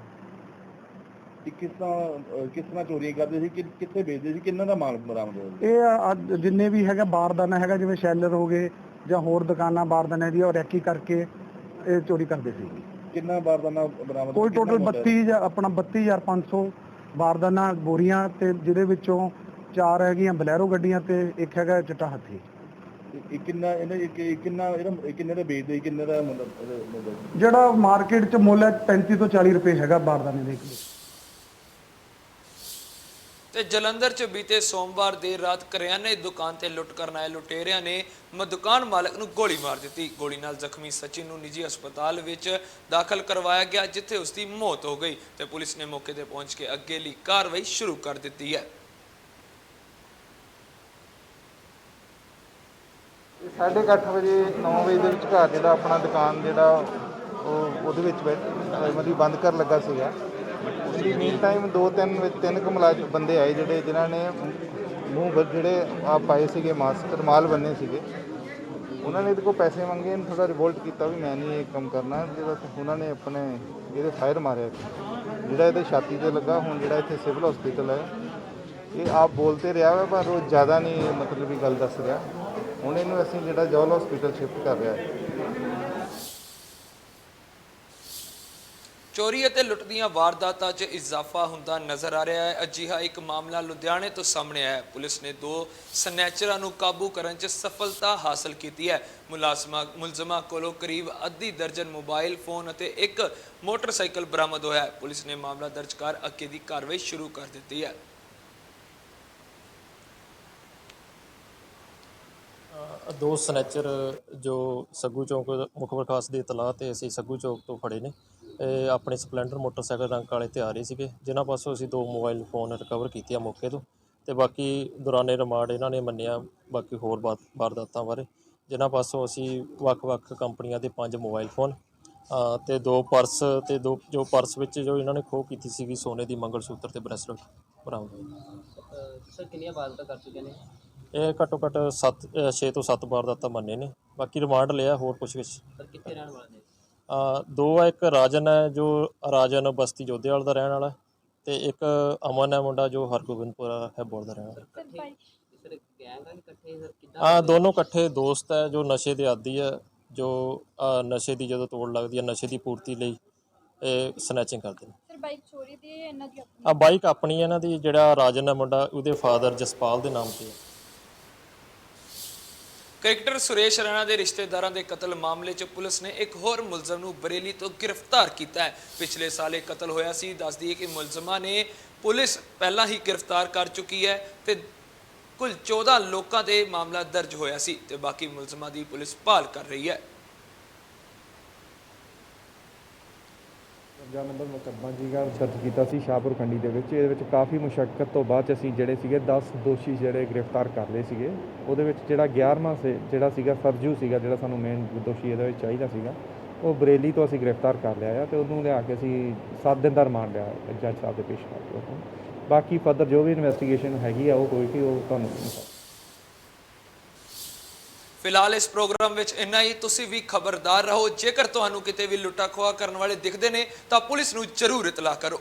ਕਿਸ ਤਰ੍ਹਾਂ ਚੋਰੀਆਂ ਕਰਦੇ ਸੀ, ਕਿੱਥੇ ਵੇਚਦੇ ਸੀ, ਕਿੰਨਾ ਦਾ ਮਾਲ ਬਰਾਮਦ ਹੋਇਆ? ਇਹ ਅੱਜ ਜਿੰਨੇ ਵੀ ਹੈਗਾ ਬਾਰਦਾਨਾ ਹੈਗਾ, ਜਿਵੇਂ ਸ਼ੈਲਰ ਹੋ ਗਏ ਜਾਂ ਹੋਰ ਦੁਕਾਨਾਂ ਬਾਰਦਾਨੇ ਦੀ, ਉਹ ਰੈਕੀ ਕਰਕੇ ਇਹ ਚੋਰੀ ਕਰਦੇ ਸੀ। ਕਿੰਨਾ ਬਾਰਦਾਨਾ ਬਰਾਮਦ? ਕੋਈ ਟੋਟਲ 32,500 ਬਾਰਦਾਨਾ ਬੋਰੀਆਂ, ਤੇ ਜਿਹਦੇ ਵਿੱਚੋਂ 4 ਹੈਗੀਆਂ ਬਲੈਰੋ ਗੱਡੀਆਂ ਤੇ ਇੱਕ ਹੈਗਾ ਚਿੱਟਾ ਹਾਥੀ। ਕਿੰਨੇ ਦਾ ਵੇਚਦੇ, ਕਿੰਨੇ ਦਾ ਮਤਲਬ ਜਿਹੜਾ ਮਾਰਕੀਟ 'ਚ ਮੁੱਲ ਹੈ 35 ਤੋਂ 40 ਰੁਪਏ ਹੈਗਾ ਬਾਰਦਾਨੇ ਦੇ ਕਿਲੋ। ਤੇ ਜਲੰਧਰ 'ਚ ਬੀਤੇ ਸੋਮਵਾਰ ਦੇਰ ਰਾਤ ਕਰਿਆਨੇ ਦੀ ਦੁਕਾਨ ਤੇ ਲੁੱਟ ਕਰਨ ਆਏ ਲੁਟੇਰਿਆਂ ਨੇ ਦੁਕਾਨ ਮਾਲਕ ਨੂੰ ਗੋਲੀ ਮਾਰ ਦਿੱਤੀ। ਗੋਲੀ ਨਾਲ ਜ਼ਖਮੀ ਸਚਿਨ ਨੂੰ ਨਿੱਜੀ ਹਸਪਤਾਲ ਵਿੱਚ ਦਾਖਲ ਕਰਵਾਇਆ ਗਿਆ, ਜਿੱਥੇ ਉਸ ਦੀ ਮੌਤ ਹੋ ਗਈ ਤੇ ਪੁਲਿਸ ਨੇ ਮੌਕੇ ਤੇ ਪਹੁੰਚ ਕੇ ਅੱਗੇਲੀ ਕਾਰਵਾਈ ਸ਼ੁਰੂ ਕਰ ਦਿੱਤੀ ਹੈ। 8:30 ਵਜੇ 9 ਵਜੇ ਦੇ ਵਿਚਕਾਰ ਜਿਹੜਾ ਆਪਣਾ ਦੁਕਾਨ ਜਿਹੜਾ ਉਹਦੇ ਵਿੱਚ ਮਤਲਬ ਬੰਦ ਕਰ ਲੱਗਾ ਸੀਗਾ। ਉਹਦੀ ਮੀਨ ਟਾਈਮ 2-3 ਬੰਦੇ ਆਏ ਜਿਨ੍ਹਾਂ ਨੇ ਮੂੰਹ ਜਿਹੜੇ ਆ ਪਾਏ ਸੀਗੇ, ਮਾਸਕ ਰੁਮਾਲ ਬੰਨੇ ਸੀਗੇ। ਉਹਨਾਂ ਨੇ ਇਹਦੇ ਕੋਲ ਪੈਸੇ ਮੰਗੇ, ਥੋੜਾ ਰਿਵੋਲਟ ਕੀਤਾ ਵੀ ਮੈਂ ਨਹੀਂ ਇਹ ਕੰਮ ਕਰਨਾ। ਜਿਹੜਾ ਉਹਨਾਂ ਨੇ ਆਪਣੇ ਇਹਦੇ ਫਾਇਰ ਮਾਰਿਆ, ਜਿਹੜਾ ਇਹਦੇ ਛਾਤੀ ਤੇ ਲੱਗਾ। ਹੁਣ ਜਿਹੜਾ ਇੱਥੇ ਸਿਵਲ ਹਸਪੀਟਲ ਹੈ, ਇਹ ਆਪ ਬੋਲਤੇ ਰਿਹਾ ਵਾ, ਪਰ ਉਹ ਜ਼ਿਆਦਾ ਨਹੀਂ ਮਤਲਬ ਵੀ ਗੱਲ ਦੱਸ ਰਿਹਾ। ਹੁਣ ਇਹਨੂੰ ਅਸੀਂ ਜਿਹੜਾ ਜੌਲ ਹਸਪੀਟਲ ਸ਼ਿਫਟ ਕਰ ਰਿਹਾ ਹੈ। ਚੋਰੀ ਅਤੇ ਲੁੱਟ ਦੀਆਂ ਵਾਰਦਾਤਾਂ 'ਚ ਇਜ਼ਾਫਾ ਹੁੰਦਾ ਨਜ਼ਰ ਆ ਰਿਹਾ ਹੈ। ਅਜਿਹਾ ਇੱਕ ਮਾਮਲਾ ਲੁਧਿਆਣੇ ਤੋਂ ਸਾਹਮਣੇ ਆਇਆ ਹੈ। ਪੁਲਿਸ ਨੇ 2 ਸਨੈਚਰਾਂ ਨੂੰ ਕਾਬੂ ਕਰਨ 'ਚ ਸਫਲਤਾ ਹਾਸਲ ਕੀਤੀ ਹੈ। ਮੁਲਜ਼ਮਾਂ ਕੋਲੋਂ ਕਰੀਬ ਅੱਧੀ ਦਰਜਨ ਮੋਬਾਈਲ ਫੋਨ ਅਤੇ ਇੱਕ ਮੋਟਰਸਾਈਕਲ ਬਰਾਮਦ ਹੋਇਆ ਹੈ। ਪੁਲਿਸ ਨੇ ਮਾਮਲਾ ਦਰਜ ਕਰ ਅੱਗੇ ਦੀ ਕਾਰਵਾਈ ਸ਼ੁਰੂ ਕਰ ਦਿੱਤੀ ਹੈ। ਦੋ ਸਨੈਚਰ ਜੋ ਸੱਗੂ ਚੌਂਕ ਮੁੱਖ ਵਿਕਾਸ ਦੀ ਇਤਲਾਹ ਤੇ ਅਸੀਂ ਸੱਗੂ ਚੌਂਕ ਤੋਂ ਫੜੇ ਨੇ। ਇਹ ਆਪਣੇ ਸਪਲੈਂਡਰ ਮੋਟਰਸਾਈਕਲ ਰੰਗ ਕਾਲੇ ਤੇ ਆ ਰਹੇ ਸੀਗੇ, ਜਿਨ੍ਹਾਂ ਪਾਸੋਂ ਅਸੀਂ 2 ਮੋਬਾਈਲ ਫੋਨ ਰਿਕਵਰ ਕੀਤੇ ਆ ਮੌਕੇ ਤੋਂ। ਤੇ ਬਾਕੀ ਦੌਰਾਨੇ ਰਿਮਾਂਡ ਇਹਨਾਂ ਨੇ ਮੰਨਿਆ ਬਾਕੀ ਹੋਰ ਵਾਰਦਾਤਾਂ ਬਾਰੇ, ਜਿਨ੍ਹਾਂ ਪਾਸੋਂ ਅਸੀਂ ਵੱਖ-ਵੱਖ ਕੰਪਨੀਆਂ ਦੇ 5 ਮੋਬਾਈਲ ਫੋਨ ਤੇ 2 ਪਰਸ ਤੇ 2 ਜੋ ਪਰਸ ਵਿੱਚ ਜੋ ਇਹਨਾਂ ਨੇ ਖੋਹ ਕੀਤੀ ਸੀਗੀ ਸੋਨੇ ਦੀ ਮੰਗਲ ਸੂਤਰ ਤੇ ਬ੍ਰੈਸਲੇਟ ਬਰਾਮਦ ਹੋਏ। ਸਰ ਕਿੰਨੀਆਂ ਵਾਰਦਾਤਾਂ ਕਰ ਚੁੱਕੇ ਨੇ? ਇਹ ਘੱਟੋ-ਘੱਟ 6 ਤੋਂ 7 ਵਾਰਦਾਤਾਂ ਮੰਨੇ ਨੇ। ਬਾਕੀ ਰਿਮਾਂਡ ਲਿਆ, ਹੋਰ ਪੁੱਛਗਿੱਛ। ਸਰ ਕਿੱਥੇ ਰਹਿਣ ਵਾਲੇ ਨੇ? 2 ਆ, ਇੱਕ ਰਾਜਨ ਹੈ ਜੋ ਰਾਜਨ ਬਸਤੀ ਜੋਧੇਵਾਲ ਦਾ ਰਹਿਣ ਵਾਲਾ, ਤੇ ਇੱਕ ਅਮਨ ਹੈ ਮੁੰਡਾ ਜੋ ਹਰਗੋਬਿੰਦਪੁਰਾ ਹੈਬੋਰ ਦਾ ਰਹਿਣ ਵਾਲਾ। ਹਾਂ, ਦੋਨੋਂ ਇਕੱਠੇ ਦੋਸਤ ਹੈ ਜੋ ਨਸ਼ੇ ਦੇ ਆਦੀ ਹੈ, ਜੋ ਨਸ਼ੇ ਦੀ ਜਦੋਂ ਤੋੜ ਲੱਗਦੀ ਹੈ ਨਸ਼ੇ ਦੀ ਪੂਰਤੀ ਲਈ ਇਹ ਸਨੈਚਿੰਗ ਕਰਦੇ ਨੇ। ਸਰ ਬਾਈਕ ਚੋਰੀ ਦੀ ਹੈ ਇਹਨਾਂ ਦੀ? ਬਾਈਕ ਆਪਣੀ ਹੈ ਇਹਨਾਂ ਦੀ। ਜਿਹੜਾ ਰਾਜਨ ਹੈ ਮੁੰਡਾ, ਉਹਦੇ ਫਾਦਰ ਜਸਪਾਲ ਦੇ ਨਾਮ ਤੇ ਹੈ। ਕ੍ਰਿਕਟਰ ਸੁਰੇਸ਼ ਰੈਣਾ ਦੇ ਰਿਸ਼ਤੇਦਾਰਾਂ ਦੇ ਕਤਲ ਮਾਮਲੇ 'ਚ ਪੁਲਿਸ ਨੇ ਇੱਕ ਹੋਰ ਮੁਲਜ਼ਮ ਨੂੰ ਬਰੇਲੀ ਤੋਂ ਗ੍ਰਿਫਤਾਰ ਕੀਤਾ ਹੈ। ਪਿਛਲੇ ਸਾਲ ਇਹ ਕਤਲ ਹੋਇਆ ਸੀ। ਦੱਸ ਦਈਏ ਕਿ ਮੁਲਜ਼ਮਾਂ ਨੇ ਪੁਲਿਸ ਪਹਿਲਾਂ ਹੀ ਗ੍ਰਿਫਤਾਰ ਕਰ ਚੁੱਕੀ ਹੈ ਤੇ ਕੁੱਲ 14 ਲੋਕਾਂ ਤੇ ਮਾਮਲਾ ਦਰਜ ਹੋਇਆ ਸੀ ਤੇ ਬਾਕੀ ਮੁਲਜ਼ਮਾਂ ਦੀ ਪੁਲਿਸ ਭਾਲ ਕਰ ਰਹੀ ਹੈ। ਕਬਜ਼ਾ ਨੰਬਰ ਮੁਕੱਦਮਾ ਜੀਗਾ ਦਰਜ ਕੀਤਾ ਸੀ ਸ਼ਾਹਪੁਰ ਖੰਡੀ ਦੇ ਵਿੱਚ। ਇਹਦੇ ਵਿੱਚ ਕਾਫੀ ਮੁਸ਼ੱਕਤ ਤੋਂ ਬਾਅਦ ਅਸੀਂ ਜਿਹੜੇ ਸੀਗੇ 10 ਦੋਸ਼ੀ ਜਿਹੜੇ ਗ੍ਰਿਫਤਾਰ ਕਰ ਲਏ ਸੀਗੇ। ਉਹਦੇ ਵਿੱਚ ਜਿਹੜਾ 11ਵਾਂ ਜਿਹੜਾ ਸੀਗਾ ਸਰਜੂ ਸੀਗਾ, ਜਿਹੜਾ ਸਾਨੂੰ ਮੇਨ ਦੋਸ਼ੀ ਇਹਦੇ ਵਿੱਚ ਚਾਹੀਦਾ ਸੀਗਾ, ਉਹ ਬਰੇਲੀ ਤੋਂ ਅਸੀਂ ਗ੍ਰਿਫਤਾਰ ਕਰ ਲਿਆ ਆ ਤੇ ਉਹਨੂੰ ਲਿਆ ਕੇ ਅਸੀਂ 7 ਦਿਨ ਦਾ ਰਿਮਾਂਡ ਲਿਆ ਜੱਜ ਸਾਹਿਬ ਦੇ ਪੇਸ਼ ਕਰਕੇ। ਬਾਕੀ ਫਰਦਰ ਜੋ ਵੀ ਇਨਵੈਸਟੀਗੇਸ਼ਨ ਹੈਗੀ ਆ ਉਹ ਹੋਏਗੀ, ਉਹ ਤੁਹਾਨੂੰ ਫਿਲਹਾਲ ਇਸ ਪ੍ਰੋਗਰਾਮ ਵਿੱਚ ਇੰਨਾ ਹੀ। ਤੁਸੀਂ ਵੀ ਖਬਰਦਾਰ ਰਹੋ। ਜੇਕਰ ਤੁਹਾਨੂੰ ਕਿਤੇ ਵੀ ਲੁੱਟਾ ਖੋਹਾ ਕਰਨ ਵਾਲੇ ਦਿਖਦੇ ਨੇ ਤਾਂ ਪੁਲਿਸ ਨੂੰ ਜ਼ਰੂਰ ਇਤਲਾਹ ਕਰੋ।